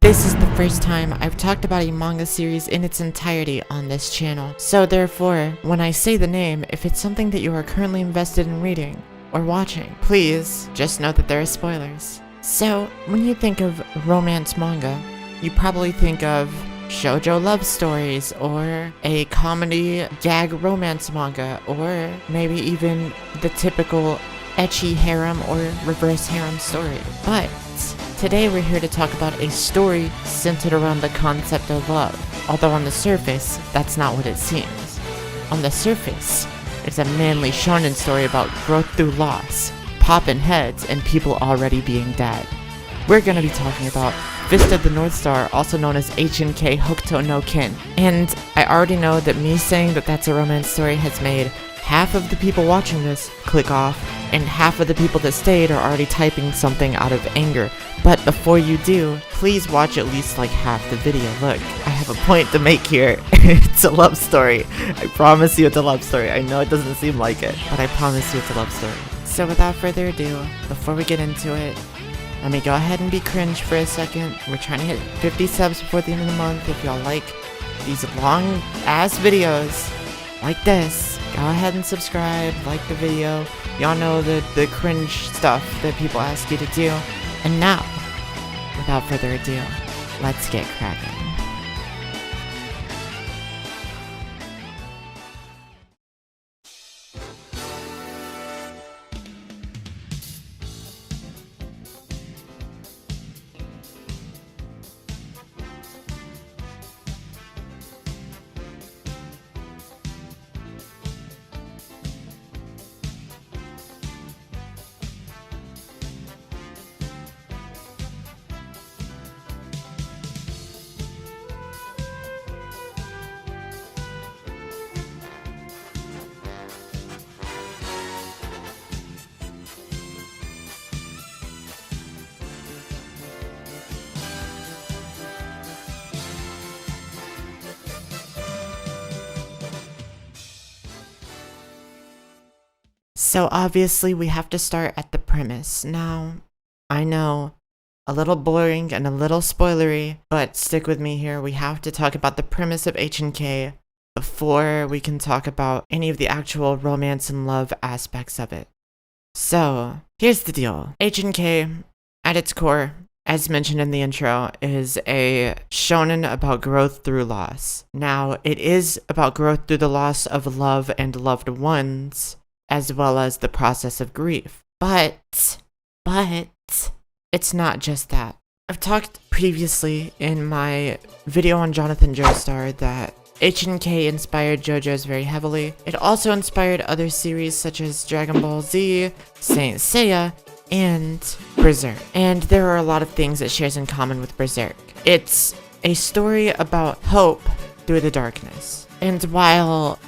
This is the first time I've talked about a manga series in its entirety on this channel. So therefore, when I say the name, if it's something that you are currently invested in reading or watching, please just note that there are spoilers. So, when you think of romance manga, you probably think of shoujo love stories, or a comedy gag romance manga, or maybe even the typical ecchi harem or reverse harem story. But today we're here to talk about a story centered around the concept of love. Although on the surface, that's not what it seems. On the surface, it's a manly shonen story about growth through loss, popping heads, and people already being dead. We're gonna be talking about Fist of the North Star, also known as HNK Hokuto no Ken. And I already know that me saying that that's a romance story has made half of the people watching this click off, and half of the people that stayed are already typing something out of anger. But before you do, please watch at least like half the video. Look, I have a point to make here. It's a love story. I promise you it's a love story. I know it doesn't seem like it, but I promise you it's a love story. So without further ado, before we get into it, let me go ahead and be cringe for a second. We're trying to hit 50 subs before the end of the month. If y'all like these long ass videos like this, go ahead and subscribe, like the video. Y'all know the cringe stuff that people ask you to do. And now, without further ado, let's get cracking. So obviously we have to start at the premise. Now, I know, a little boring and a little spoilery, but stick with me here. We have to talk about the premise of HNK before we can talk about any of the actual romance and love aspects of it. So, here's the deal. HNK, at its core, as mentioned in the intro, is a shonen about growth through loss. Now, it is about growth through the loss of love and loved ones, as well as the process of grief. But, it's not just that. I've talked previously in my video on Jonathan Joestar that HNK inspired JoJo's very heavily. It also inspired other series such as Dragon Ball Z, Saint Seiya, and Berserk. And there are a lot of things it shares in common with Berserk. It's a story about hope through the darkness. And while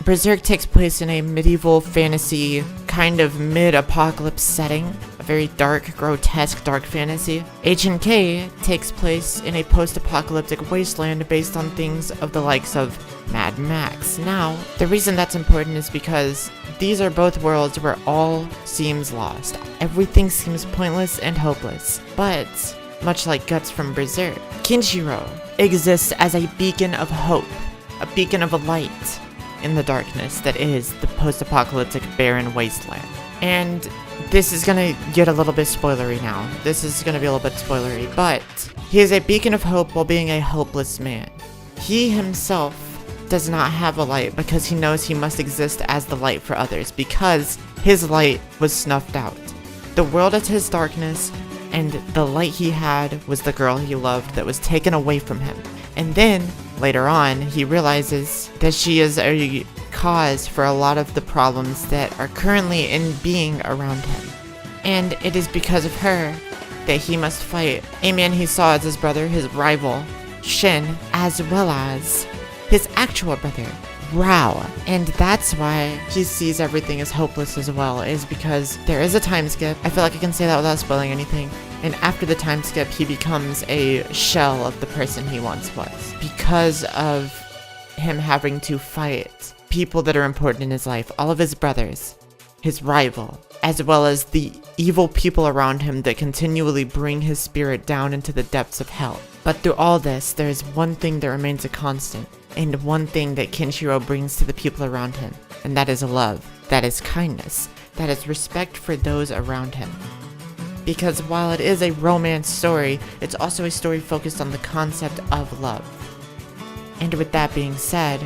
Berserk takes place in a medieval fantasy, kind of mid-apocalypse setting, a very dark, grotesque dark fantasy, HNK takes place in a post-apocalyptic wasteland based on things of the likes of Mad Max. Now, the reason that's important is because these are both worlds where all seems lost. Everything seems pointless and hopeless. But, much like Guts from Berserk, Kenshiro exists as a beacon of hope, a beacon of a light in the darkness that is the post-apocalyptic barren wasteland. And this is gonna get a little bit spoilery now. This is gonna be a little bit spoilery, but he is a beacon of hope while being a hopeless man. He himself does not have a light because he knows he must exist as the light for others because his light was snuffed out. The world is his darkness, and the light he had was the girl he loved that was taken away from him. And then, later on, he realizes that she is a cause for a lot of the problems that are currently in being around him. And it is because of her that he must fight a man he saw as his brother, his rival, Shin, as well as his actual brother, Rao. And that's why he sees everything as hopeless as well, is because there is a time skip. I feel like I can say that without spoiling anything. And after the time skip, he becomes a shell of the person he once was. Because of him having to fight people that are important in his life, all of his brothers, his rival, as well as the evil people around him that continually bring his spirit down into the depths of hell. But through all this, there is one thing that remains a constant, and one thing that Kenshiro brings to the people around him, and that is love, that is kindness, that is respect for those around him. Because while it is a romance story, it's also a story focused on the concept of love. And with that being said,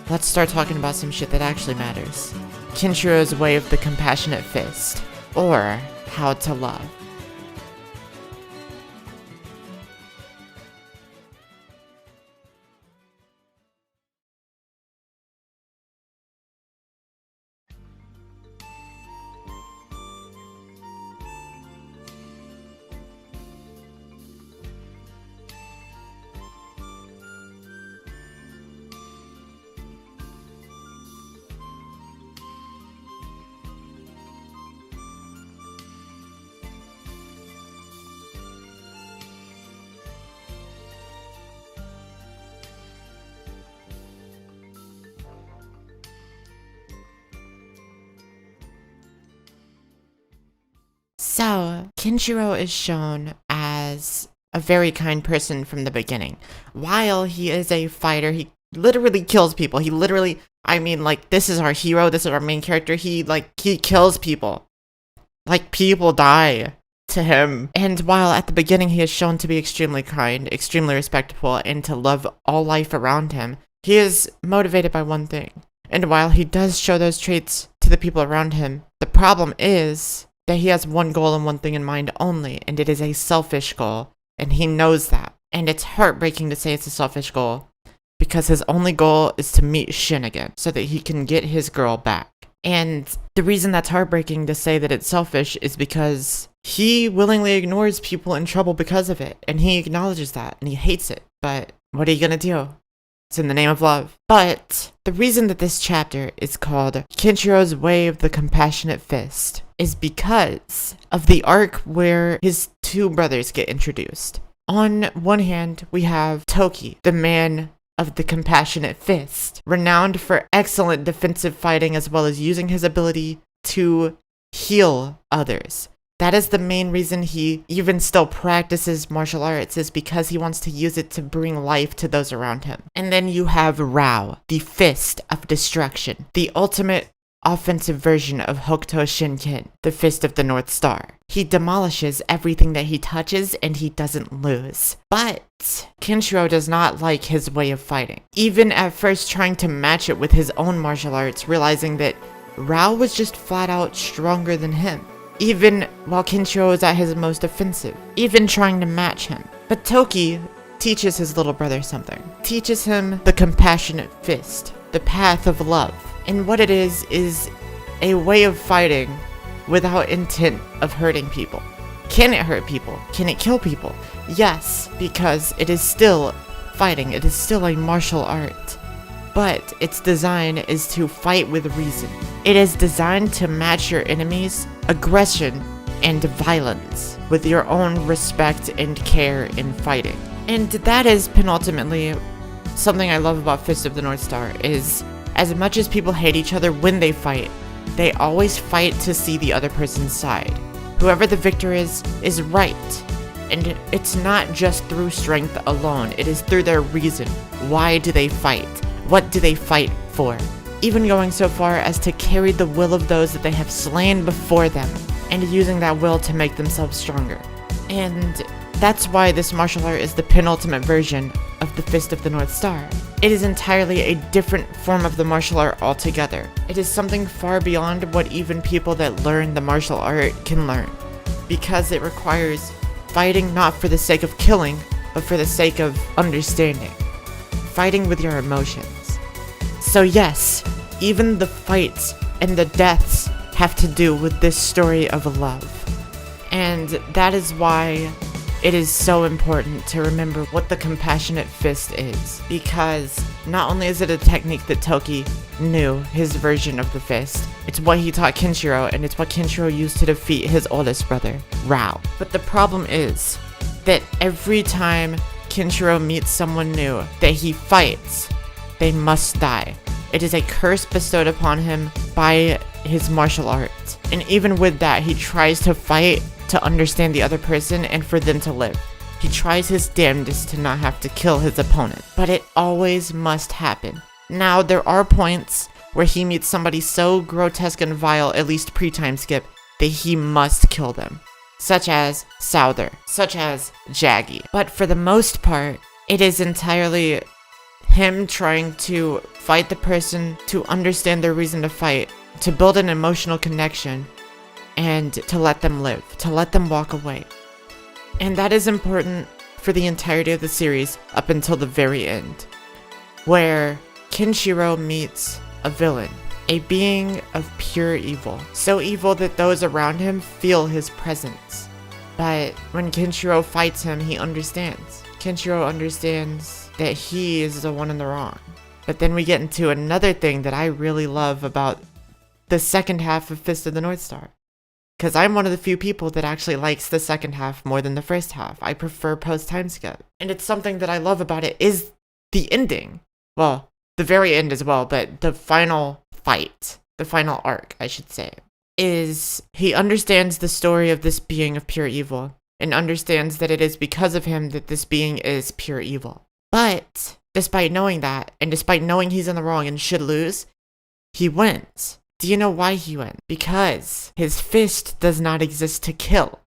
let's start talking about some shit that actually matters. Kenshiro's way of the compassionate fist, or how to love. So, Kenshiro is shown as a very kind person from the beginning. While he is a fighter, he literally kills people. He literally, this is our hero, this is our main character. He kills people. Like, people die to him. And while at the beginning he is shown to be extremely kind, extremely respectful, and to love all life around him, he is motivated by one thing. And while he does show those traits to the people around him, the problem is that he has one goal and one thing in mind only, and it is a selfish goal, and he knows that. And it's heartbreaking to say it's a selfish goal, because his only goal is to meet Shin again, so that he can get his girl back. And the reason that's heartbreaking to say that it's selfish is because he willingly ignores people in trouble because of it, and he acknowledges that, and he hates it. But what are you gonna do? It's in the name of love. But the reason that this chapter is called Kenshiro's Way of the Compassionate Fist is because of the arc where his two brothers get introduced. On one hand, we have Toki, the man of the compassionate fist, renowned for excellent defensive fighting as well as using his ability to heal others. That is the main reason he even still practices martial arts, is because he wants to use it to bring life to those around him. And then you have Rao, the Fist of Destruction, the ultimate offensive version of Hokuto Shinken, the Fist of the North Star. He demolishes everything that he touches and he doesn't lose. But Kenshiro does not like his way of fighting, even at first trying to match it with his own martial arts, realizing that Rao was just flat out stronger than him. Even while Kenshiro is at his most offensive, even trying to match him. But Toki teaches his little brother something. Teaches him the compassionate fist, the path of love. And what it is a way of fighting without intent of hurting people. Can it hurt people? Can it kill people? Yes, because it is still fighting. It is still a martial art. But its design is to fight with reason. It is designed to match your enemy's aggression and violence with your own respect and care in fighting. And that is penultimately something I love about Fist of the North Star, is as much as people hate each other when they fight, they always fight to see the other person's side. Whoever the victor is right. And it's not just through strength alone, it is through their reason. Why do they fight? What do they fight for? Even going so far as to carry the will of those that they have slain before them, and using that will to make themselves stronger. And that's why this martial art is the penultimate version of the Fist of the North Star. It is entirely a different form of the martial art altogether. It is something far beyond what even people that learn the martial art can learn, because it requires fighting not for the sake of killing, but for the sake of understanding. Fighting with your emotions. So yes, even the fights and the deaths have to do with this story of love. And that is why it is so important to remember what the compassionate fist is. Because not only is it a technique that Toki knew, his version of the fist, it's what he taught Kenshiro, and it's what Kenshiro used to defeat his oldest brother, Rao. But the problem is that every time Kenshiro meets someone new that he fights, they must die. It is a curse bestowed upon him by his martial arts. And even with that, he tries to fight to understand the other person and for them to live. He tries his damnedest to not have to kill his opponent, but it always must happen. Now, there are points where he meets somebody so grotesque and vile, at least pre-time skip, that he must kill them. Such as Souther, such as Jaggy. But for the most part, it is entirely him trying to fight the person, to understand their reason to fight, to build an emotional connection, and to let them live, to let them walk away. And that is important for the entirety of the series up until the very end, where Kenshiro meets a villain, a being of pure evil, so evil that those around him feel his presence. But when Kenshiro fights him, he understands. Kenshiro understands that he is the one in the wrong. But then we get into another thing that I really love about the second half of Fist of the North Star. Because I'm one of the few people that actually likes the second half more than the first half. I prefer post-time skip. And it's something that I love about it is the ending. Well, the very end as well, but the final fight, the final arc, I should say, is he understands the story of this being of pure evil and understands that it is because of him that this being is pure evil. But despite knowing that, and despite knowing he's in the wrong and should lose, he wins. Do you know why he wins? Because his fist does not exist to kill.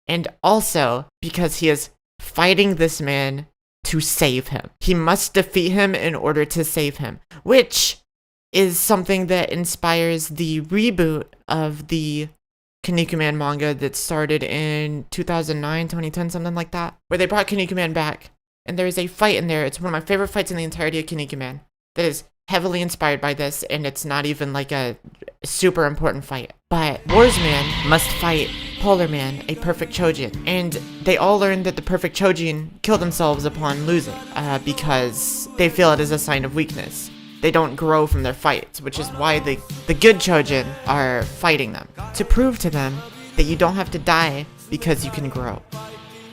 And also because he is fighting this man to save him. He must defeat him in order to save him, which is something that inspires the reboot of the Kinnikuman manga that started in 2009, 2010, something like that, where they brought Kinnikuman back. And there is a fight in there. It's one of my favorite fights in the entirety of Kinnikuman that is heavily inspired by this, and it's not even like a super important fight. But Warsman must fight Polar Man, a perfect Chojin, and they all learn that the perfect Chojin kill themselves upon losing, because they feel it is a sign of weakness. They don't grow from their fights, which is why the good Chojin are fighting them, to prove to them that you don't have to die because you can grow.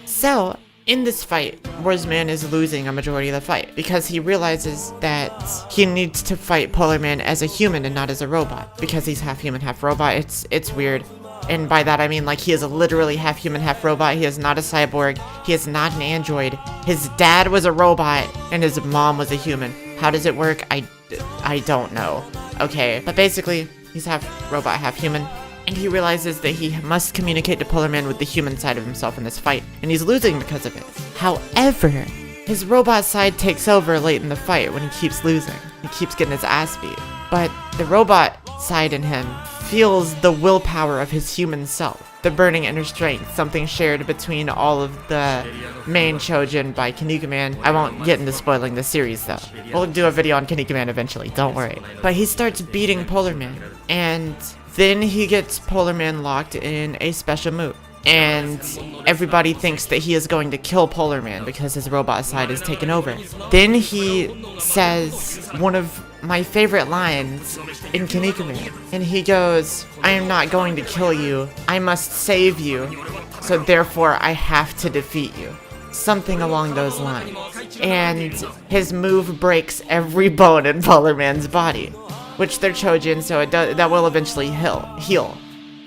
So, in this fight, Warsman is losing a majority of the fight because he realizes that he needs to fight Polar Man as a human and not as a robot, because he's half human, half robot. It's weird. And by that I mean, like, he is literally half human, half robot. He is not a cyborg. He is not an android. His dad was a robot and his mom was a human. How does it work? I don't know. Okay, but basically, he's half robot, half human. And he realizes that he must communicate to Polar Man with the human side of himself in this fight, and he's losing because of it. However, his robot side takes over late in the fight when he keeps losing. He keeps getting his ass beat. But the robot side in him feels the willpower of his human self, the burning inner strength, something shared between all of the main Chojin by Kinnikuman. I won't get into spoiling the series though. We'll do a video on Kinnikuman eventually, don't worry. But he starts beating Polar Man, and then he gets Polar Man locked in a special move. And everybody thinks that he is going to kill Polar Man because his robot side is taken over. Then he says one of my favorite lines in Kinnikuman. And he goes, "I am not going to kill you. I must save you. So therefore I have to defeat you." Something along those lines. And his move breaks every bone in Polar Man's body, which they're Chojin, so that will eventually heal.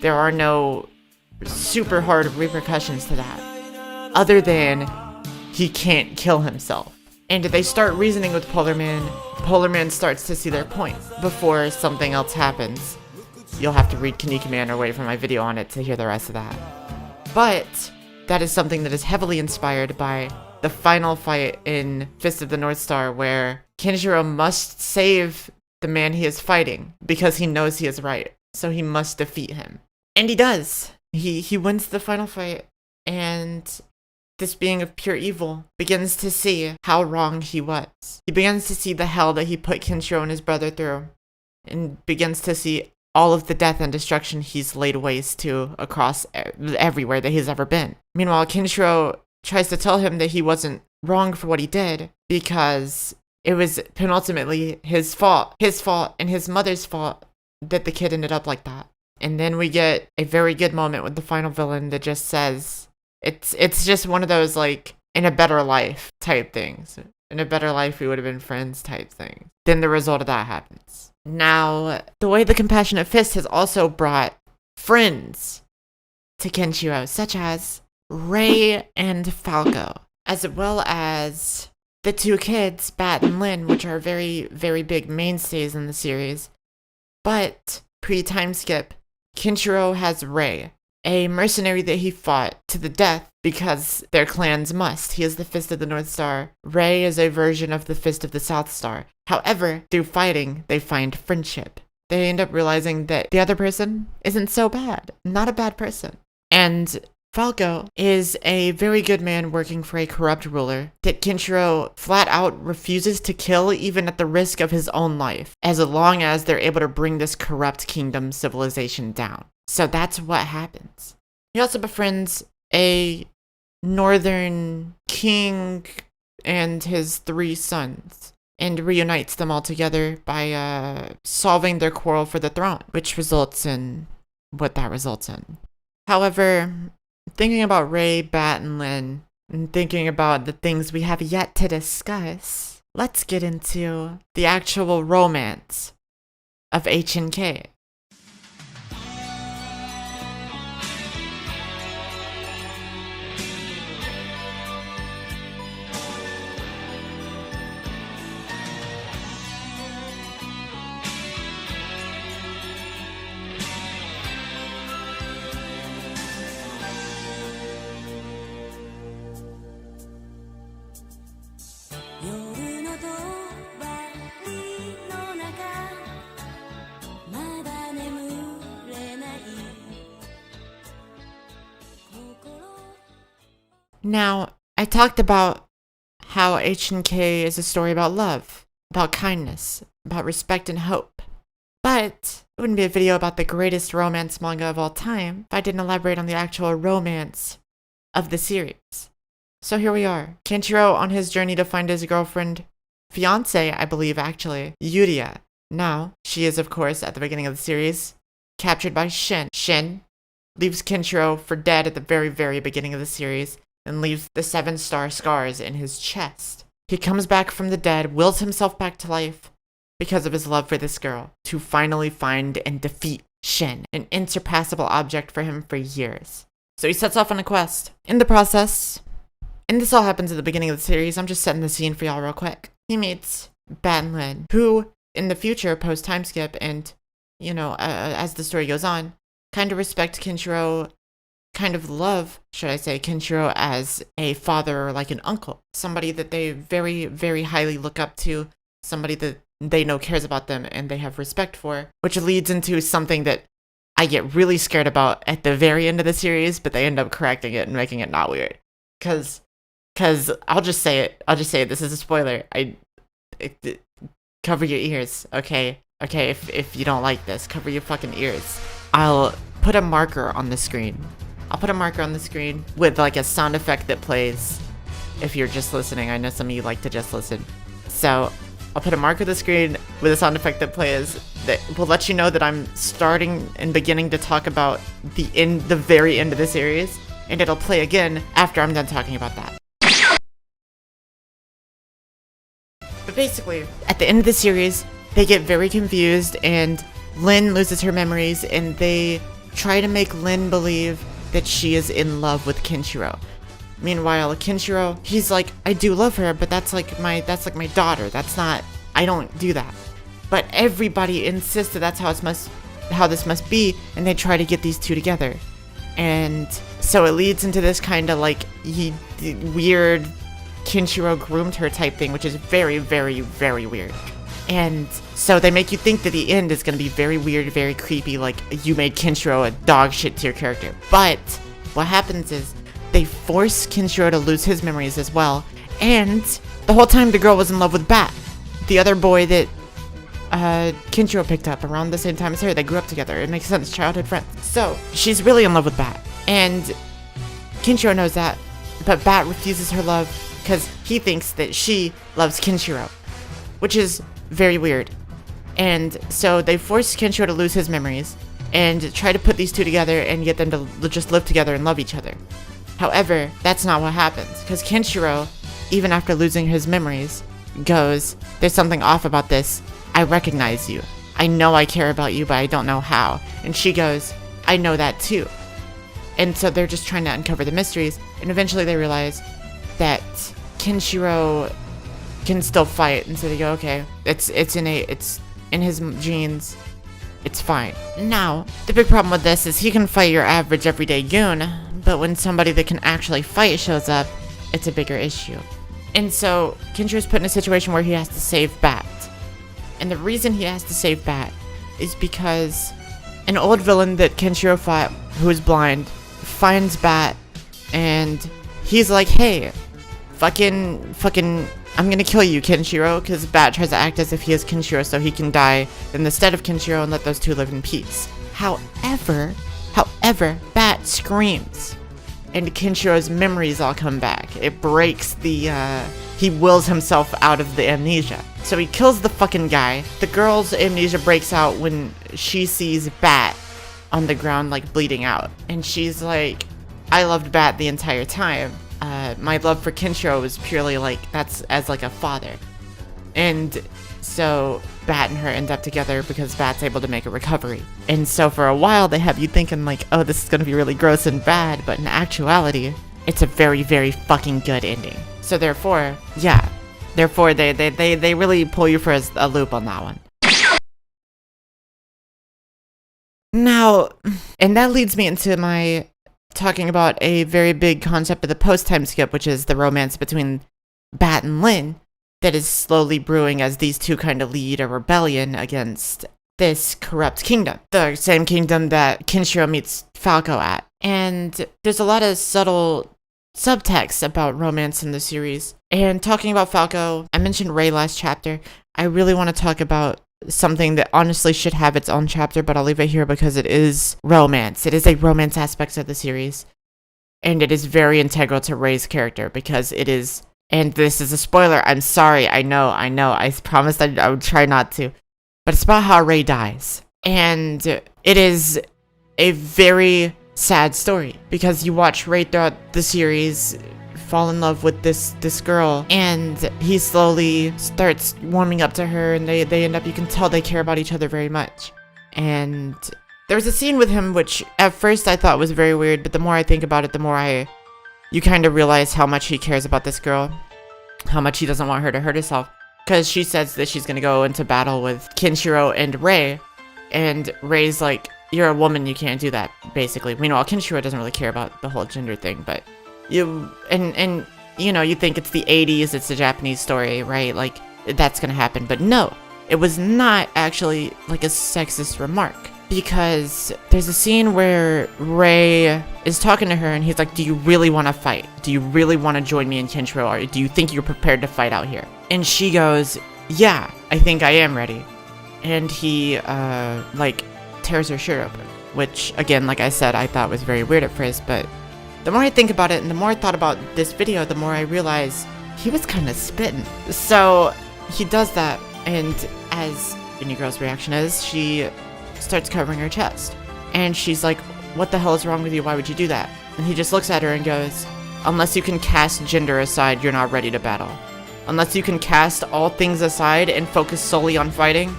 There are no super hard repercussions to that, other than he can't kill himself. And they start reasoning with Polar Man. Polar Man starts to see their point before something else happens. You'll have to read Kinnikuman or wait for my video on it to hear the rest of that. But that is something that is heavily inspired by the final fight in Fist of the North Star, where Kenshiro must save the man he is fighting because he knows he is right, so he must defeat him. And he does. He wins the final fight, and this being of pure evil begins to see how wrong he was. He begins to see the hell that he put Kenshiro and his brother through, and begins to see all of the death and destruction he's laid waste to across everywhere that he's ever been. Meanwhile, Kenshiro tries to tell him that he wasn't wrong for what he did, because it was penultimately his fault, and his mother's fault that the kid ended up like that. And then we get a very good moment with the final villain that just says, it's just one of those, like, in a better life type things. In a better life, we would have been friends type thing. Then the result of that happens. Now, the way the Compassionate Fist has also brought friends to Kenshiro, such as Ray and Falco, as well as the two kids, Bat and Lynn, which are very, very big mainstays in the series. But pre-time skip, Kenshiro has Ray, a mercenary that he fought to the death because their clans must. He is the Fist of the North Star. Ray is a version of the Fist of the South Star. However, through fighting, they find friendship. They end up realizing that the other person isn't so bad, not a bad person. And Falco is a very good man working for a corrupt ruler that Kenshiro flat out refuses to kill even at the risk of his own life, as long as they're able to bring this corrupt kingdom civilization down. So that's what happens. He also befriends a northern king and his 3 sons, and reunites them all together by solving their quarrel for the throne, which results in what that results in. However, thinking about Ray, Bat, and Lynn, and thinking about the things we have yet to discuss, let's get into the actual romance of HNK. Now, I talked about how HNK is a story about love, about kindness, about respect and hope. But it wouldn't be a video about the greatest romance manga of all time if I didn't elaborate on the actual romance of the series. So here we are, Kenshiro on his journey to find his girlfriend, fiance, I believe actually, Yuria. Now, she is of course, at the beginning of the series, captured by Shin. Shin leaves Kenshiro for dead at the very, very beginning of the series, and leaves the 7-star scars in his chest. He comes back from the dead, wills himself back to life because of his love for this girl, to finally find and defeat Shin, an insurpassable object for him for years. So he sets off on a quest. In the process, and this all happens at the beginning of the series, I'm just setting the scene for y'all real quick. He meets Bat and Lynn, who in the future, post time skip, and as the story goes on, kind of respect Kenshiro, kind of love, should I say, Kenshiro as a father or like an uncle. Somebody that they very, very highly look up to, somebody that they know cares about them and they have respect for, which leads into something that I get really scared about at the very end of the series, but they end up correcting it and making it not weird. Cause I'll just say it, this is a spoiler. Cover your ears, okay? Okay, if you don't like this, cover your fucking ears. I'll put a marker on the screen. With like a sound effect that plays if you're just listening. I know some of you like to just listen. So I'll put a marker on the screen with a sound effect that plays that will let you know that I'm starting and beginning to talk about the very end of the series, and it'll play again after I'm done talking about that. But basically, at the end of the series, they get very confused and Lynn loses her memories, and they try to make Lynn believe that she is in love with Kenshiro. Meanwhile, Kenshiro, he's like, I do love her, but that's like my daughter. I don't do that. But everybody insists that that's how this must be, and they try to get these two together. And so it leads into this kind of like weird Kenshiro groomed her type thing, which is very, very, very weird. And so they make you think that the end is going to be very weird, very creepy, like you made Kenshiro a dog shit to your character. But what happens is they force Kenshiro to lose his memories as well. And the whole time the girl was in love with Bat, the other boy that Kenshiro picked up around the same time as her. They grew up together. It makes sense, childhood friends. So she's really in love with Bat. And Kenshiro knows that, but Bat refuses her love because he thinks that she loves Kenshiro, which is very weird. And so they force Kenshiro to lose his memories and try to put these two together and get them to just live together and love each other. However, that's not what happens, because Kenshiro, even after losing his memories, goes, there's something off about this. I recognize you. I know I care about you, but I don't know how. And she goes, I know that too. And so they're just trying to uncover the mysteries, and eventually they realize that Kenshiro can still fight, and so they go, okay, it's innate, it's in his genes, it's fine. Now, the big problem with this is he can fight your average everyday goon, but when somebody that can actually fight shows up, it's a bigger issue. And so Kenshiro's put in a situation where he has to save Bat. And the reason he has to save Bat is because an old villain that Kenshiro fought, who is blind, finds Bat, and he's like, hey, fucking, I'm gonna kill you, Kenshiro, because Bat tries to act as if he is Kenshiro so he can die in the stead of Kenshiro and let those two live in peace. However, Bat screams, and Kenshiro's memories all come back. It breaks the, he wills himself out of the amnesia. So he kills the fucking guy. The girl's amnesia breaks out when she sees Bat on the ground, like, bleeding out. And she's like, I loved Bat the entire time. My love for Kenshiro was purely, like, that's as, like, a father. And so Bat and her end up together because Bat's able to make a recovery. And so for a while, they have you thinking, like, oh, this is gonna be really gross and bad, but in actuality, it's a very, very fucking good ending. So therefore, yeah. Therefore, they really pull you for a loop on that one. Now, and that leads me into my talking about a very big concept of the post-time skip, which is the romance between Bat and Lin that is slowly brewing as these two kind of lead a rebellion against this corrupt kingdom. The same kingdom that Kenshiro meets Falco at. And there's a lot of subtle subtext about romance in the series. And talking about Falco, I mentioned Ray last chapter. I really want to talk about something that honestly should have its own chapter, but I'll leave it here because it is romance. It is a romance aspect of the series. And it is very integral to Ray's character because it is, and this is a spoiler, I'm sorry, I know, I promised I would try not to, but it's about how Ray dies. And it is a very sad story because you watch Ray throughout the series fall in love with this girl, and he slowly starts warming up to her, and they end up, you can tell they care about each other very much. And there's a scene with him which at first I thought was very weird, but the more I think about it, the more you kind of realize how much he cares about this girl, how much he doesn't want her to hurt herself, because she says that she's gonna go into battle with Kenshiro and Ray, and Ray's like, you're a woman, you can't do that, basically. Meanwhile, Kenshiro doesn't really care about the whole gender thing, but you know, you think it's the 80s, it's a Japanese story, right? Like, that's gonna happen. But no, it was not actually like a sexist remark. Because there's a scene where Ray is talking to her and he's like, do you really want to fight? Do you really want to join me in Kenshiro? Or do you think you're prepared to fight out here? And she goes, yeah, I think I am ready. And he, like, tears her shirt open. Which, again, like I said, I thought was very weird at first, but the more I think about it and the more I thought about this video, the more I realized he was kind of spitting. So he does that, and as any girl's reaction is, she starts covering her chest. And she's like, what the hell is wrong with you? Why would you do that? And he just looks at her and goes, unless you can cast gender aside, you're not ready to battle. Unless you can cast all things aside and focus solely on fighting,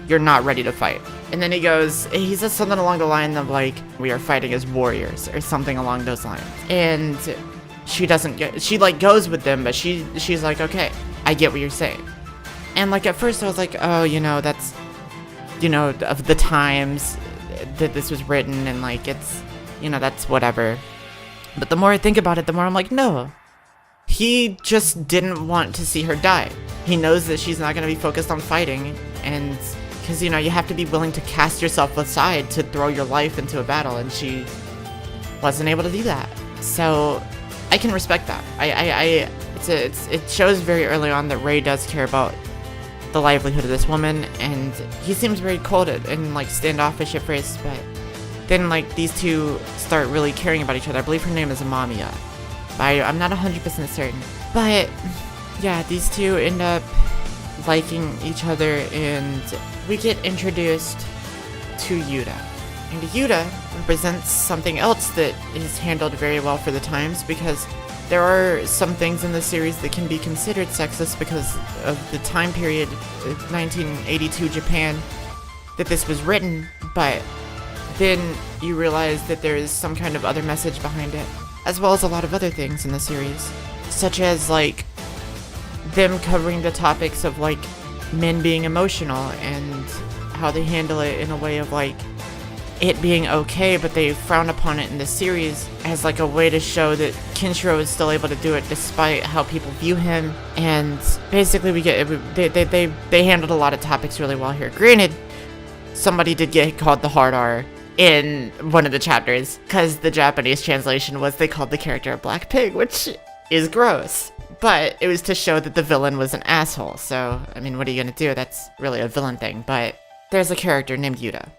you're not ready to fight. And then he says something along the line of like, we are fighting as warriors, or something along those lines. And she doesn't she like goes with them, but she's like, okay, I get what you're saying. And like at first I was like, oh, you know, that's, you know, of the times that this was written, and like it's, you know, that's whatever. But the more I think about it, the more I'm like, no, he just didn't want to see her die. He knows that she's not going to be focused on fighting, and because, you know, you have to be willing to cast yourself aside to throw your life into a battle, and she wasn't able to do that. So I can respect that. It shows very early on that Ray does care about the livelihood of this woman, and he seems very cold and like standoffish at first, but then like these two start really caring about each other. I believe her name is Amamiya, but I'm not 100% certain. But yeah, these two end up liking each other, and we get introduced to Yuta. And Yuta represents something else that is handled very well for the times, because there are some things in the series that can be considered sexist because of the time period, 1982 Japan, that this was written, but then you realize that there is some kind of other message behind it, as well as a lot of other things in the series, such as like them covering the topics of like men being emotional and how they handle it in a way of like it being okay, but they frown upon it in the series as like a way to show that Kenshiro is still able to do it despite how people view him. And basically we get they handled a lot of topics really well here. Granted, somebody did get called the hard R in one of the chapters because the Japanese translation was they called the character a black pig, which is gross. But it was to show that the villain was an asshole. So, I mean, what are you gonna do? That's really a villain thing. But there's a character named Yuta.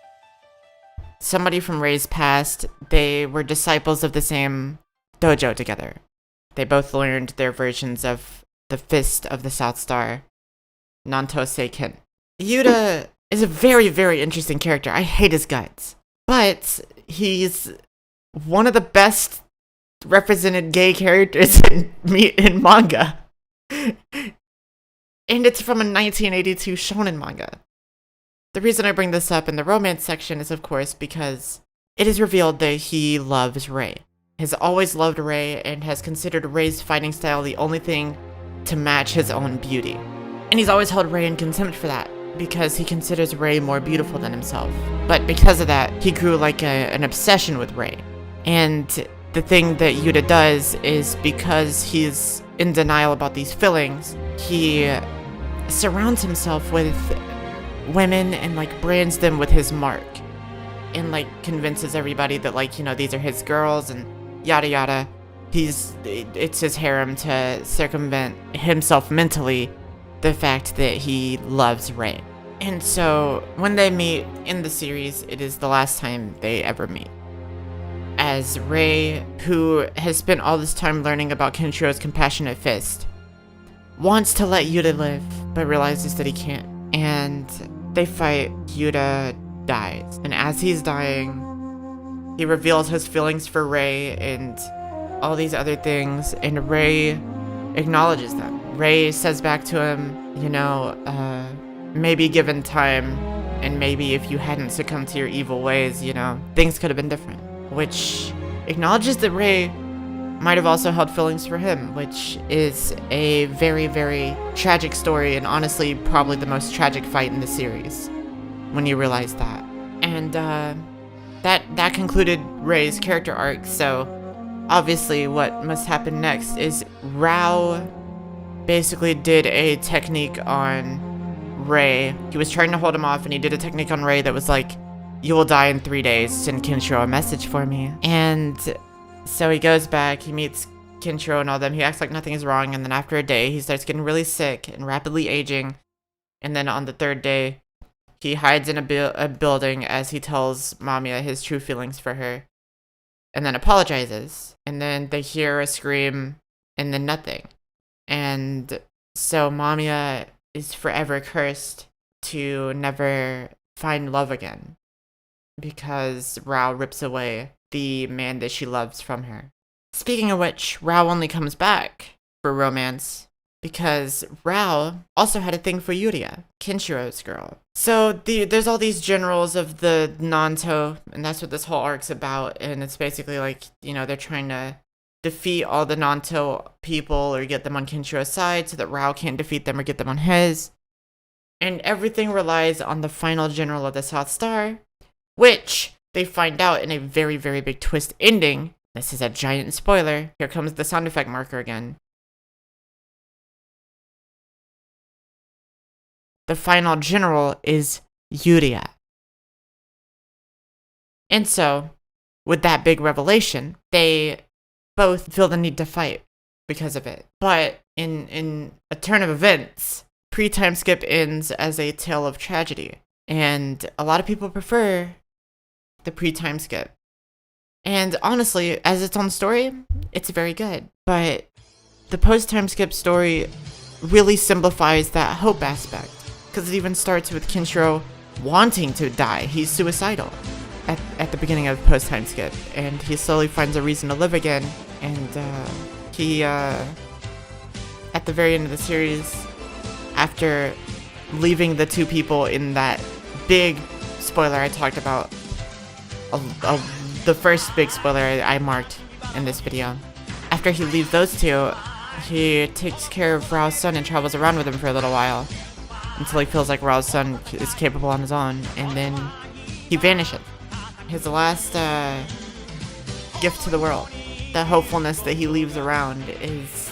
Somebody from Rei's past. They were disciples of the same dojo together. They both learned their versions of the Fist of the South Star, Nanto Seiken. Yuta is a very, very interesting character. I hate his guts. But he's one of the best represented gay characters in manga. And it's from a 1982 shonen manga. The reason I bring this up in the romance section is, of course, because it is revealed that he loves Rei. Has always loved Rei and has considered Rei's fighting style the only thing to match his own beauty. And he's always held Rei in contempt for that, because he considers Rei more beautiful than himself. But because of that, he grew like an obsession with Rei. And the thing that Yuta does is, because he's in denial about these feelings, he surrounds himself with women and like brands them with his mark. And like convinces everybody that like, you know, these are his girls and yada yada. It's his harem to circumvent himself mentally the fact that he loves Rei. And so when they meet in the series, it is the last time they ever meet. As Rei, who has spent all this time learning about Kenshiro's compassionate fist, wants to let Yuta live, but realizes that he can't. And they fight. Yuta dies. And as he's dying, he reveals his feelings for Rei and all these other things, and Rei acknowledges them. Rei says back to him, you know, maybe given time, and maybe if you hadn't succumbed to your evil ways, you know, things could have been different. Which acknowledges that Rei might have also held feelings for him, which is a very, very tragic story, and honestly, probably the most tragic fight in the series, when you realize that. And that concluded Rei's character arc, so obviously what must happen next is Rao basically did a technique on Rei. He was trying to hold him off, and he did a technique on Rei that was like, you will die in 3 days, send Kenshiro a message for me. And so he goes back, he meets Kenshiro and all them, he acts like nothing is wrong, and then after a day, he starts getting really sick and rapidly aging. And then on the 3rd day, he hides in a building as he tells Mamiya his true feelings for her, and then apologizes. And then they hear a scream, and then nothing. And so Mamiya is forever cursed to never find love again, because Rao rips away the man that she loves from her. Speaking of which, Rao only comes back for romance because Rao also had a thing for Yuria, Kenshiro's girl. So there's all these generals of the Nanto, and that's what this whole arc's about, and it's basically like, you know, they're trying to defeat all the Nanto people or get them on Kenshiro's side so that Rao can't defeat them or get them on his. And everything relies on the final general of the South Star, which they find out in a very, very big twist ending. This is a giant spoiler. Here comes the sound effect marker again. The final general is Yuria. And so, with that big revelation, they both feel the need to fight because of it. But in a turn of events, pre-time skip ends as a tale of tragedy. And a lot of people prefer the pre-time skip. And honestly, as its own story, it's very good. But the post-time skip story really simplifies that hope aspect, because it even starts with Kenshiro wanting to die. He's suicidal at the beginning of post-time skip, and he slowly finds a reason to live again. And he, at the very end of the series, after leaving the two people in that big spoiler I talked about the first big spoiler I marked in this video. After he leaves those two, he takes care of Rao's son and travels around with him for a little while until he feels like Rao's son is capable on his own, and then he vanishes. His last gift to the world, the hopefulness that he leaves around, is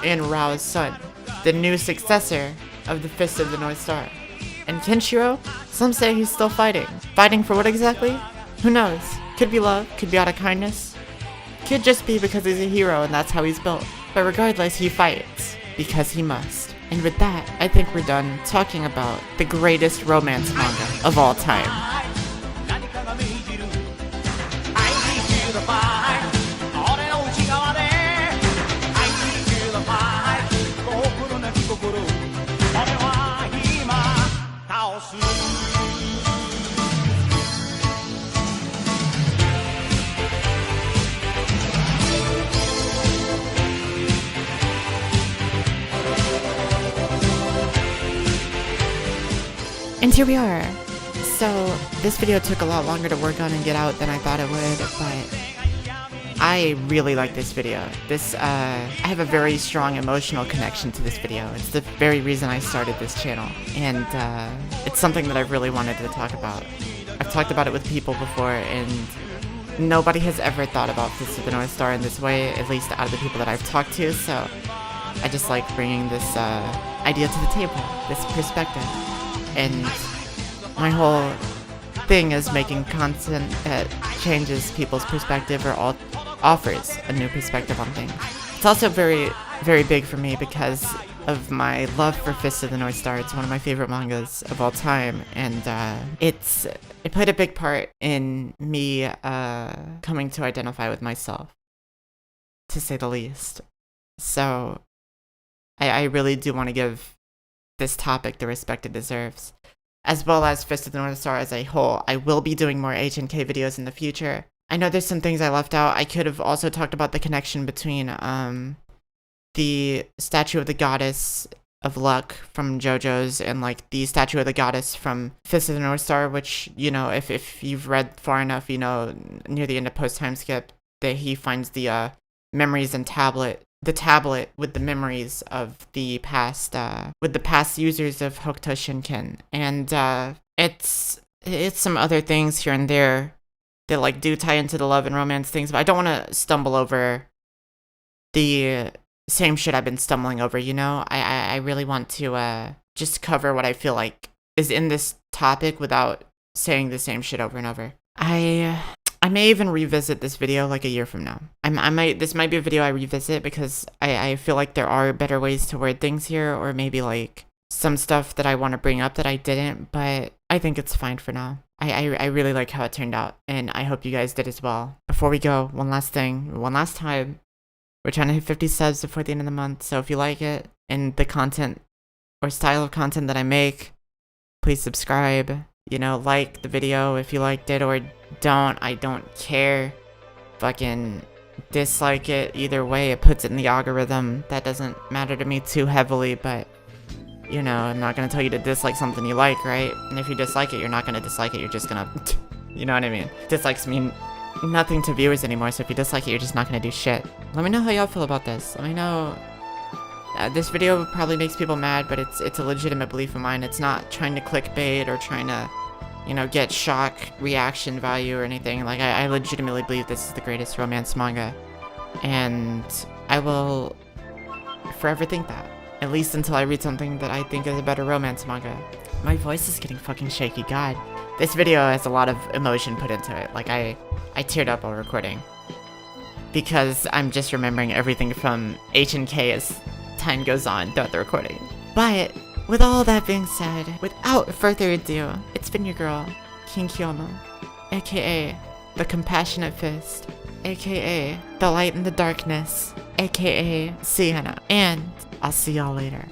in Rao's son, the new successor of the Fist of the North Star. And Kenshiro, some say he's still fighting. Fighting for what exactly? Who knows? Could be love, could be out of kindness. Could just be because he's a hero and that's how he's built. But regardless, he fights because he must. And with that, I think we're done talking about the greatest romance manga of all time. And here we are. So this video took a lot longer to work on and get out than I thought it would, but I really like this video. I have a very strong emotional connection to this video. It's the very reason I started this channel, and it's something that I really wanted to talk about. I've talked about it with people before, and nobody has ever thought about Fist of the North Star in this way, at least out of the people that I've talked to, so I just like bringing this idea to the table, this perspective. And my whole thing is making content that changes people's perspective or offers a new perspective on things. It's also very, very big for me because of my love for Fist of the North Star. It's one of my favorite mangas of all time, and it played a big part in me coming to identify with myself, to say the least. So I really do want to give this topic the respect it deserves, as well as Fist of the North Star as a whole. I will be doing more HNK videos in the future. I know there's some things I left out. I could have also talked about the connection between the statue of the goddess of luck from JoJo's and like the statue of the goddess from Fist of the North Star, which, you know, if you've read far enough, you know, near the end of post time skip, that he finds the memories and the tablet with the memories of the past, with the past users of Hokuto Shinken. And it's some other things here and there that like do tie into the love and romance things, but I don't want to stumble over the same shit I've been stumbling over, you know? I really want to just cover what I feel like is in this topic without saying the same shit over and over. I may even revisit this video like a year from now. This might be a video I revisit because I feel like there are better ways to word things here, or maybe like some stuff that I want to bring up that I didn't, but I think it's fine for now. I really like how it turned out, and I hope you guys did as well. Before we go, one last time. We're trying to hit 50 subs before the end of the month, so if you like it and the content or style of content that I make, please subscribe. You know, like the video if you liked it, or don't. I don't care. Fucking dislike it. Either way, it puts it in the algorithm. That doesn't matter to me too heavily, but, you know, I'm not gonna tell you to dislike something you like, right? And if you dislike it, you're not gonna dislike it, you're just gonna... you know what I mean? Dislikes mean nothing to viewers anymore, so if you dislike it, you're just not gonna do shit. Let me know how y'all feel about this. Let me know... this video probably makes people mad, but it's a legitimate belief of mine. It's not trying to clickbait or trying to, you know, get shock reaction value or anything. Like, I legitimately believe this is the greatest romance manga, and I will forever think that. At least until I read something that I think is a better romance manga. My voice is getting fucking shaky, god. This video has a lot of emotion put into it. Like, I teared up while recording, because I'm just remembering everything from HNK as time goes on throughout the recording. But with all that being said, without further ado, it's been your girl, King Kiyomo, aka the Compassionate Fist, aka the Light in the Darkness, aka Sienna, and I'll see y'all later.